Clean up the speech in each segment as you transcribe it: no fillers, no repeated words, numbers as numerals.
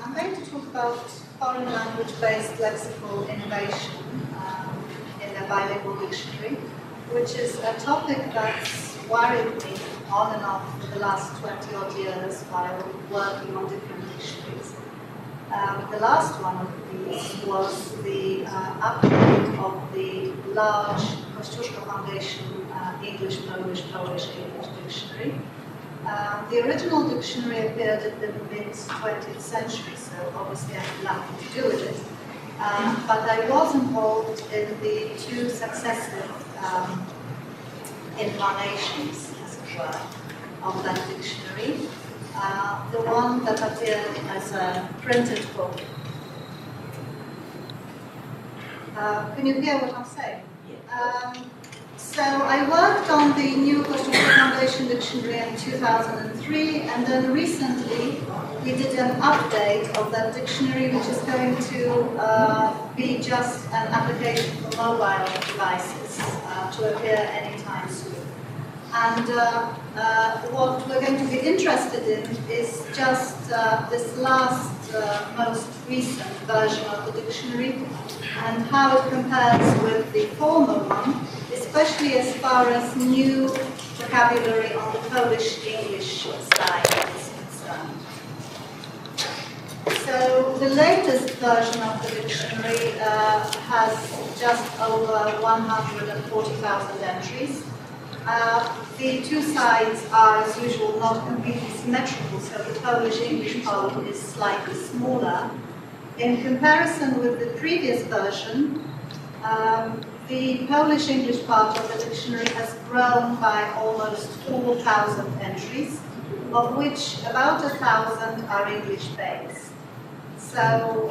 I'm going to talk about foreign language-based lexical innovation in a bilingual dictionary, which is a topic that's worried me on and off for the last 20 odd years while working on different dictionaries. The last one of these was the update of the large Kościuszko Foundation English, Polish dictionary. The original dictionary appeared in the mid-20th century, so obviously I had nothing to do with it. But I was involved in the two successive incarnations, as it were, of that dictionary. The one that appeared as a printed book. Can you hear what I'm saying? So I worked on the new Kościuszko Foundation Dictionary in 2003, and then recently we did an update of that dictionary, which is going to be just an application for mobile devices to appear anytime soon. And what we're going to be interested in is just this last, most recent version of the dictionary and how it compares with the former one, especially as far as new vocabulary on the Polish-English side is concerned. So the latest version of the dictionary has just over 140,000 entries. The two sides are, as usual, not completely symmetrical, so the Polish-English part is slightly smaller. In comparison with the previous version, the Polish-English part of the dictionary has grown by almost 4,000 entries, of which about 1,000 are English-based. So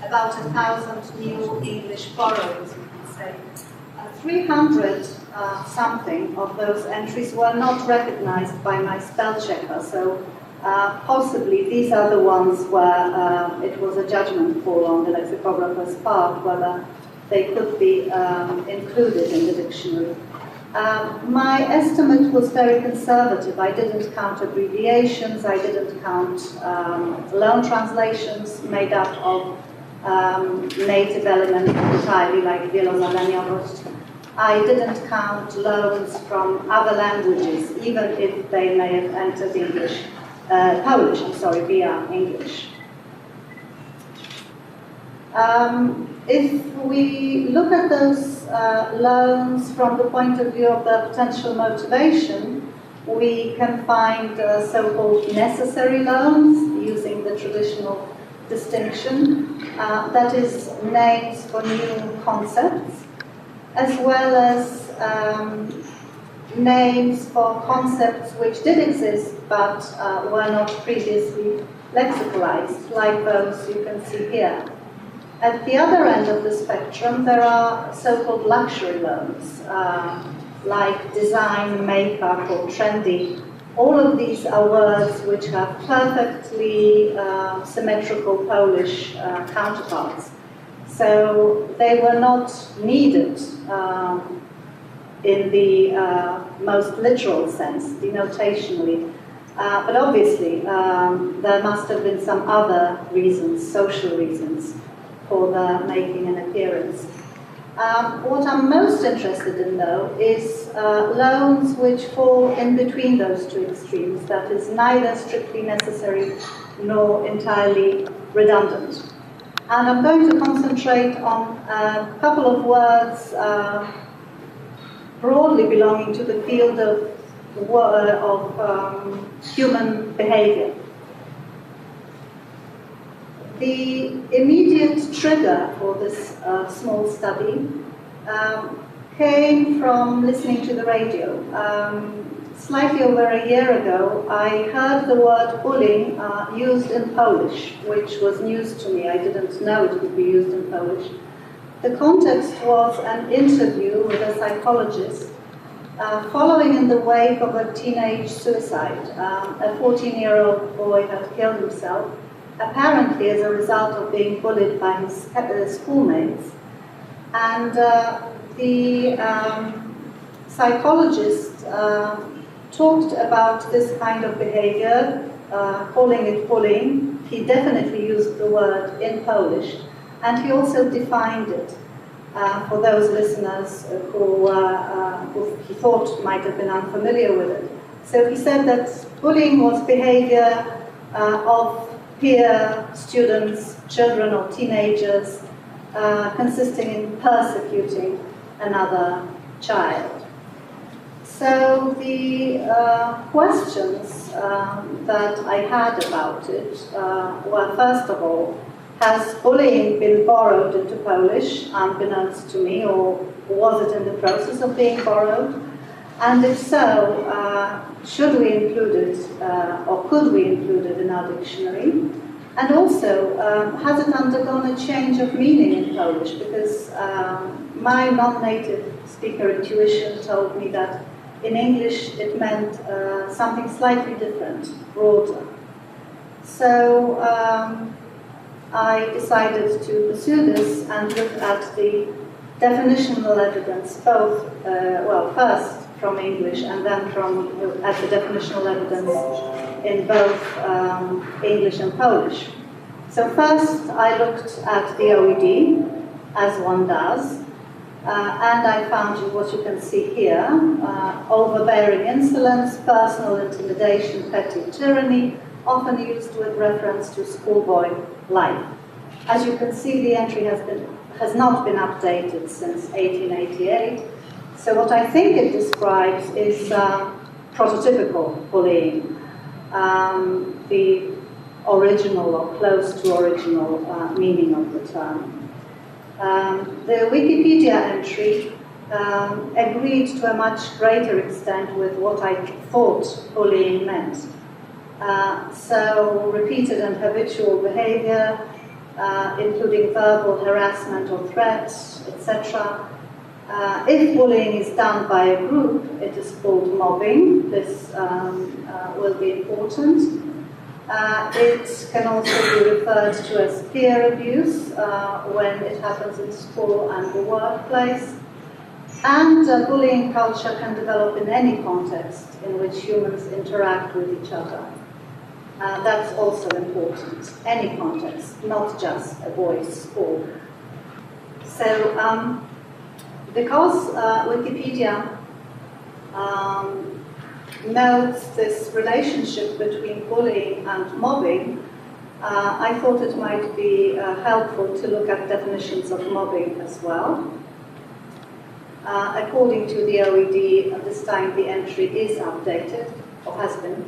about 1,000 new English borrowings, you can say. 300 something of those entries were not recognized by my spell checker, so possibly these are the ones where it was a judgment call on the lexicographer's part whether they could be included in the dictionary. My estimate was very conservative. I didn't count abbreviations, I didn't count loan translations made up of native elements entirely, like wielozadaniowość. I didn't count loans from other languages, even if they may have entered Polish, via English. If we look at those loans from the point of view of their potential motivation, we can find so-called necessary loans, using the traditional distinction, that is, names for new concepts, as well as names for concepts which did exist but were not previously lexicalized, like those you can see here. At the other end of the spectrum, there are so-called luxury loans, like design, makeup, or trendy. All of these are words which have perfectly symmetrical Polish counterparts. So they were not needed in the most literal sense, denotationally. But obviously, there must have been some other reasons, social reasons, for their making an appearance. What I'm most interested in, though, is loans which fall in between those two extremes, that is, neither strictly necessary nor entirely redundant. And I'm going to concentrate on a couple of words broadly belonging to the field of human behavior. The immediate trigger for this small study came from listening to the radio. Slightly over a year ago, I heard the word bullying used in Polish, which was news to me. I didn't know it could be used in Polish. The context was an interview with a psychologist following in the wake of a teenage suicide. A 14-year-old boy had killed himself, apparently as a result of being bullied by his schoolmates. And the psychologist talked about this kind of behavior calling it bullying. He definitely used the word in Polish, and he also defined it for those listeners who he thought might have been unfamiliar with it. So he said that bullying was behavior of peer students, children or teenagers, consisting in persecuting another child. So the questions that I had about it were, first of all, has bullying been borrowed into Polish, unbeknownst to me, or was it in the process of being borrowed? And if so, should we include it, or could we include it in our dictionary? And also, has it undergone a change of meaning in Polish? Because my non-native speaker intuition told me that in English it meant something slightly different, broader. So I decided to pursue this and look at the definitional evidence, both, well, first from English and then at the definitional evidence in both English and Polish. So first I looked at the OED, as one does, and I found what you can see here, overbearing insolence, personal intimidation, petty tyranny, often used with reference to schoolboy life. As you can see, the entry has not been updated since 1888. So what I think it describes is prototypical bullying, the original or close to original meaning of the term. The Wikipedia entry agreed to a much greater extent with what I thought bullying meant. So repeated and habitual behavior, including verbal harassment or threats, etc. If bullying is done by a group, it is called mobbing. This will be important. It can also be referred to as peer abuse when it happens in school and the workplace. And bullying culture can develop in any context in which humans interact with each other. That's also important. Any context, not just a boys' school. So, because Wikipedia notes this relationship between bullying and mobbing, I thought it might be helpful to look at definitions of mobbing as well. According to the OED, at this time the entry is updated, or has been.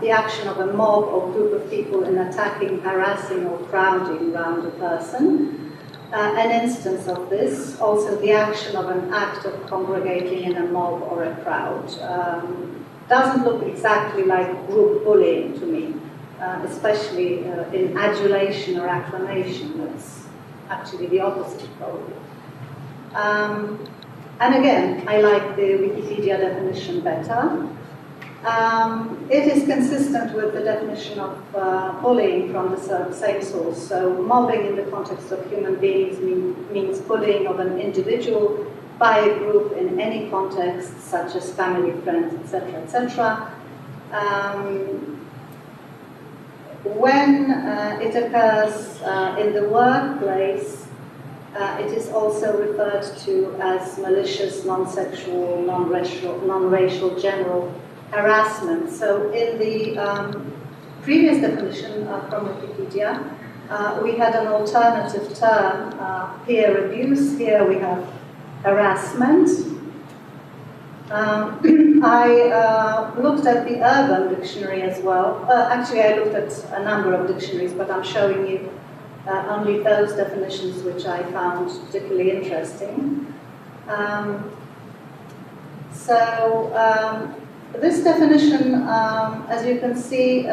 The action of a mob or group of people in attacking, harassing or crowding around a person. An instance of this, also the action of an act of congregating in a mob or a crowd. Doesn't look exactly like group bullying to me, especially in adulation or acclamation. That's actually the opposite, probably. And again, I like the Wikipedia definition better. It is consistent with the definition of bullying from the same source. So mobbing in the context of human beings means bullying of an individual by a group in any context, such as family, friends, etc., etc. When it occurs in the workplace, it is also referred to as malicious, non-sexual, non-racial, general harassment. So in the previous definition from Wikipedia, we had an alternative term, peer abuse. Here we have harassment. I looked at the Urban Dictionary as well. Actually, I looked at a number of dictionaries, but I'm showing you only those definitions which I found particularly interesting. This definition, as you can see,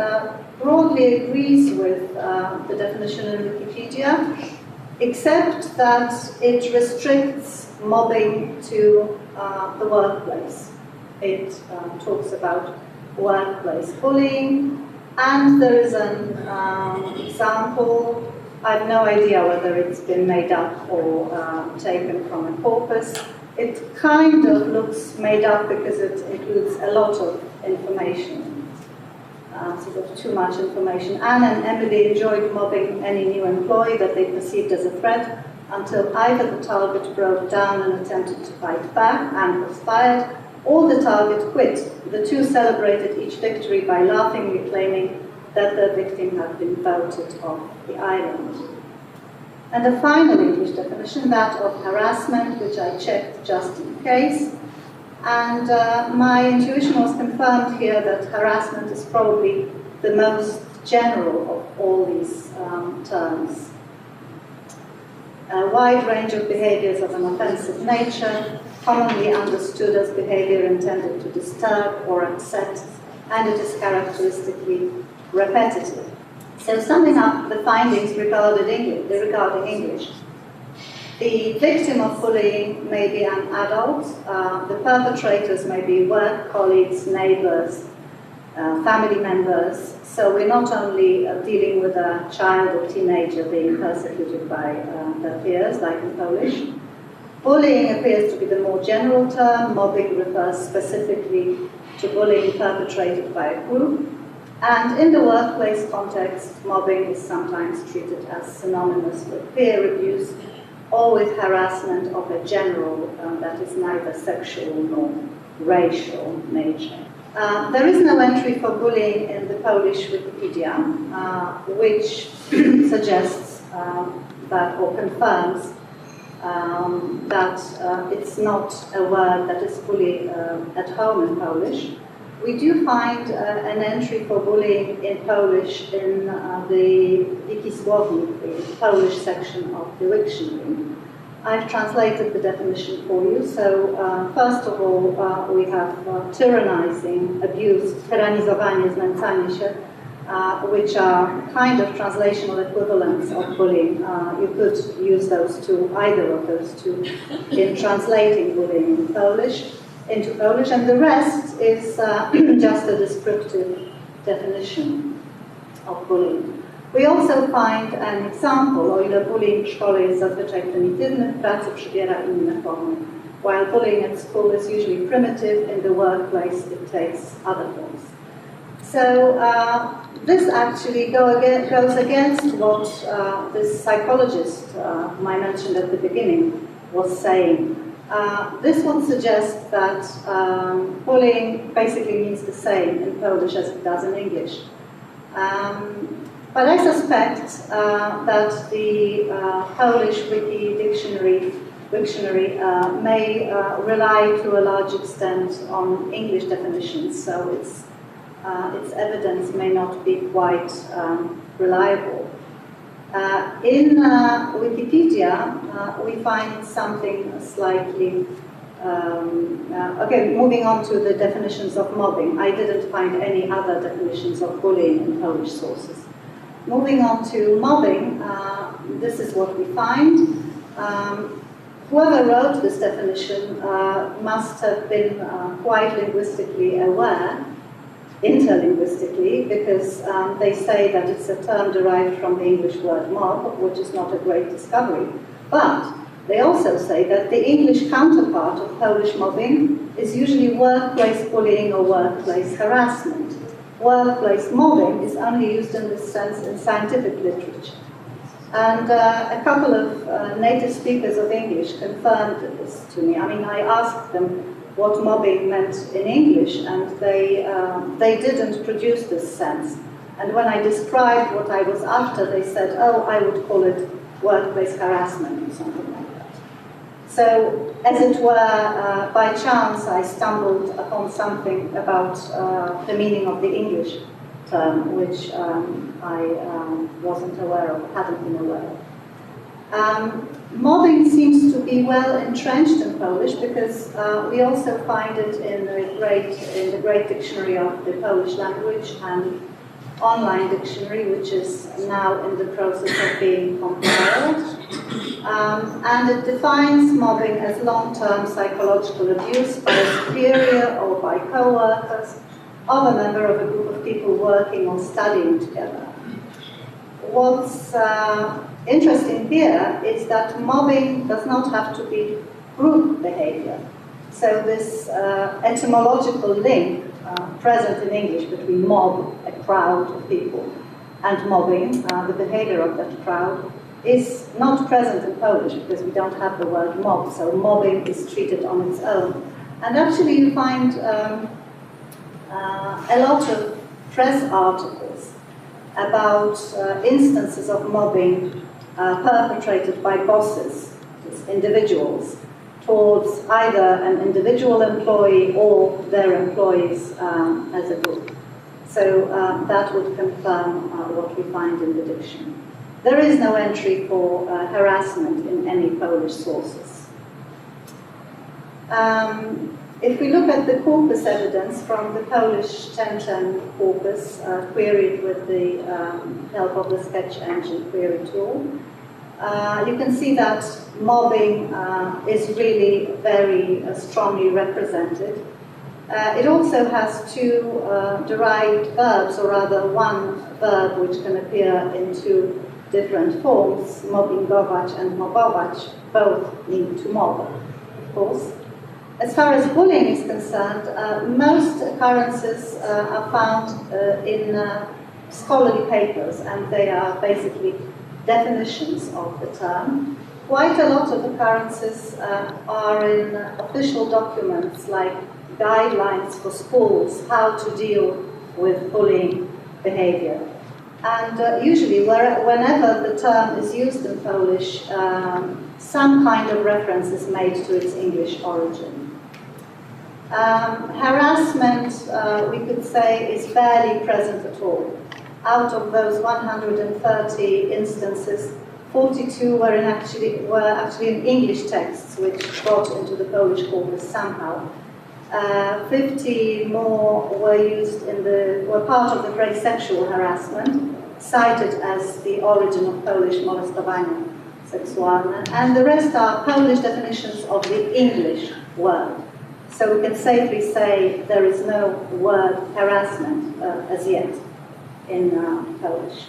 broadly agrees with the definition in Wikipedia, except that it restricts mobbing to the workplace. It talks about workplace bullying, and there is an example. I have no idea whether it's been made up or taken from a corpus. It kind of looks made up because it includes a lot of information. sort of too much information. Anne and Emily enjoyed mobbing any new employee that they perceived as a threat until either the target broke down and attempted to fight back and was fired, or the target quit. The two celebrated each victory by laughingly claiming that their victim had been voted off the island. And a final English definition, that of harassment, which I checked just in case. And my intuition was confirmed here that harassment is probably the most general of all these terms. A wide range of behaviors of an offensive nature, commonly understood as behavior intended to disturb or upset, and it is characteristically repetitive. So summing up the findings regarding English. The victim of bullying may be an adult, the perpetrators may be work colleagues, neighbors, family members. So we're not only dealing with a child or teenager being persecuted by their peers, like in Polish. Bullying appears to be the more general term. Mobbing refers specifically to bullying perpetrated by a group. And in the workplace context, mobbing is sometimes treated as synonymous with peer abuse or with harassment of a general, that is neither sexual nor racial nature. There is no entry for bullying in the Polish Wikipedia, which suggests that, or confirms, that it's not a word that is fully at home in Polish. We do find an entry for bullying in Polish in the Wikisłownik, the Polish section of the dictionary. I've translated the definition for you. So first of all, we have tyrannizing, abuse, tyrannizowanie, znęcanie się, which are kind of translational equivalents of bullying. You could use those two, either of those two, in translating bullying in Polish, into Polish, and the rest is just a descriptive definition of bullying. We also find an example, o ile bullying w szkole jest zazwyczaj prymitywny, w pracy przybiera inne formy. While bullying at school is usually primitive, in the workplace it takes other forms. So this actually goes against what this psychologist whom I mentioned at the beginning was saying. This would suggest that bullying basically means the same in Polish as it does in English. But I suspect that the Polish Wiki dictionary may rely to a large extent on English definitions, so its evidence may not be quite reliable. In Wikipedia, we find something slightly... okay, moving on to the definitions of mobbing. I didn't find any other definitions of bullying in Polish sources. Moving on to mobbing, this is what we find. Whoever wrote this definition must have been quite linguistically aware, interlinguistically, because they say that it's a term derived from the English word mob, which is not a great discovery. But they also say that the English counterpart of Polish mobbing is usually workplace bullying or workplace harassment. Workplace mobbing is only used in this sense in scientific literature. And a couple of native speakers of English confirmed this to me. I mean, I asked them what mobbing meant in English, and they didn't produce this sense. And when I described what I was after, they said, oh, I would call it workplace harassment or something like that. So, as it were, by chance, I stumbled upon something about the meaning of the English term, which I wasn't aware of, hadn't been aware of. Mobbing seems to be well entrenched in Polish because we also find it in the great dictionary of the Polish language and online dictionary, which is now in the process of being compiled. And it defines mobbing as long-term psychological abuse by a superior or by co-workers of a member of a group of people working or studying together. What's interesting here is that mobbing does not have to be group behavior. So this etymological link present in English between mob, a crowd of people, and mobbing, the behavior of that crowd, is not present in Polish because we don't have the word mob, so mobbing is treated on its own. And actually you find a lot of press articles about instances of mobbing perpetrated by bosses, individuals, towards either an individual employee or their employees as a group. So that would confirm what we find in the dictionary. There is no entry for harassment in any Polish sources. If we look at the corpus evidence from the Polish 1010 corpus, queried with the help of the sketch engine query tool, you can see that mobbing is really very strongly represented. It also has two derived verbs, or rather one verb which can appear in two different forms, mobbingować and mobować, both mean to mob, of course. As far as bullying is concerned, most occurrences are found in scholarly papers, and they are basically definitions of the term. Quite a lot of occurrences are in official documents like guidelines for schools, how to deal with bullying behavior. And usually, whenever the term is used in Polish, some kind of reference is made to its English origin. Harassment, we could say, is barely present at all. Out of those 130 instances, 42 were actually in English texts, which got into the Polish corpus somehow. 50 more were part of the phrase sexual harassment, cited as the origin of Polish molestowanie seksualne, and the rest are Polish definitions of the English word. So we can safely say there is no word harassment as yet in Polish.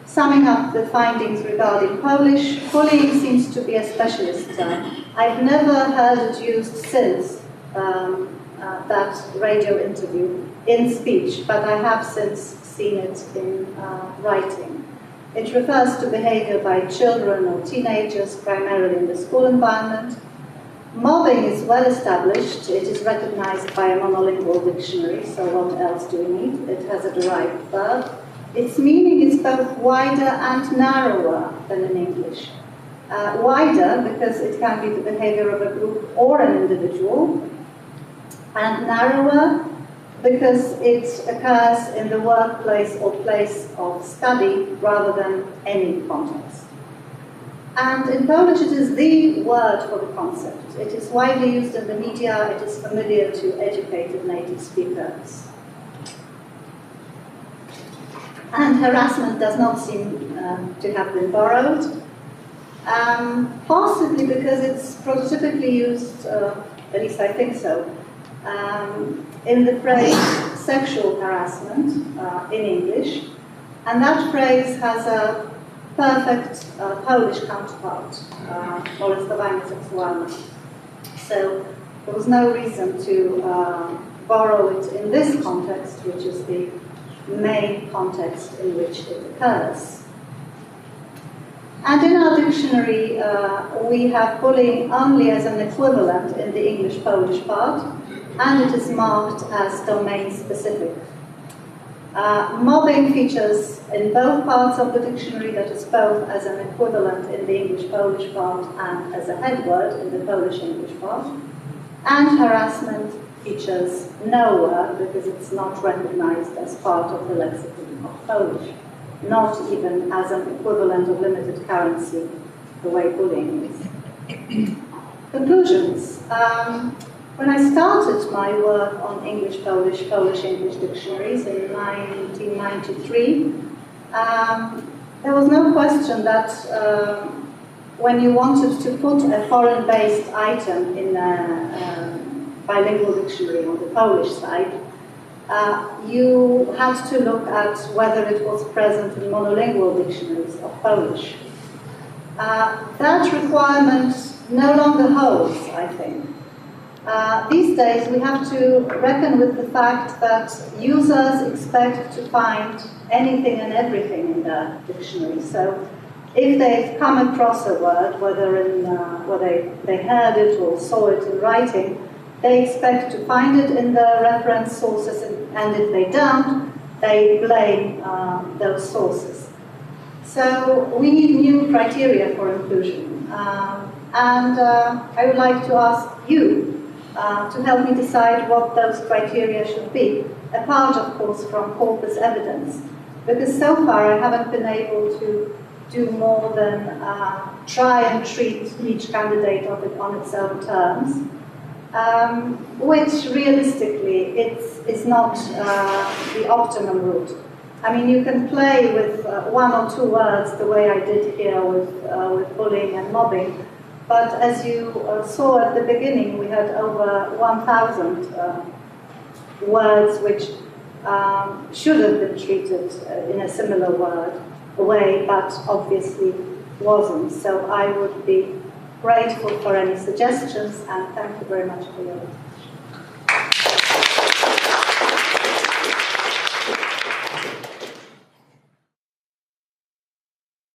Summing up the findings regarding Polish, bullying seems to be a specialist term. I've never heard it used since that radio interview in speech, but I have since seen it in writing. It refers to behavior by children or teenagers, primarily in the school environment. Mobbing is well established. It is recognized by a monolingual dictionary, so what else do we need? It has a derived verb. Its meaning is both wider and narrower than in English. Wider because it can be the behavior of a group or an individual, and narrower because it occurs in the workplace or place of study rather than any context. And in Polish it is the word for the concept. It is widely used in the media, it is familiar to educated native speakers. And harassment does not seem to have been borrowed, possibly because it's prototypically used, at least I think so, in the phrase sexual harassment in English, and that phrase has a perfect Polish counterpart, molestowanie seksualne. So there was no reason to borrow it in this context, which is the main context in which it occurs. And in our dictionary, we have bullying only as an equivalent in the English-Polish part, and it is marked as domain-specific. Mobbing features in both parts of the dictionary, that is both as an equivalent in the English-Polish part and as a head word in the Polish-English part. And harassment features nowhere because it's not recognized as part of the lexicon of Polish, not even as an equivalent of limited currency, the way bullying is. Conclusions. When I started my work on English-Polish, Polish-English dictionaries in 1993, there was no question that when you wanted to put a foreign-based item in a bilingual dictionary on the Polish side, you had to look at whether it was present in monolingual dictionaries of Polish. That requirement no longer holds, I think. These days we have to reckon with the fact that users expect to find anything and everything in their dictionary. So if they've come across a word, whether they heard it or saw it in writing, they expect to find it in the reference sources, and if they don't, they blame those sources. So we need new criteria for inclusion. And I would like to ask you to help me decide what those criteria should be, apart, of course, from corpus evidence. Because so far I haven't been able to do more than try and treat each candidate on its own terms, which realistically is not the optimum route. I mean, you can play with one or two words the way I did here with bullying and mobbing, but as you saw at the beginning, we had over 1,000 words which should have been treated in a similar way, but obviously wasn't. So I would be grateful for any suggestions, and thank you very much for your attention.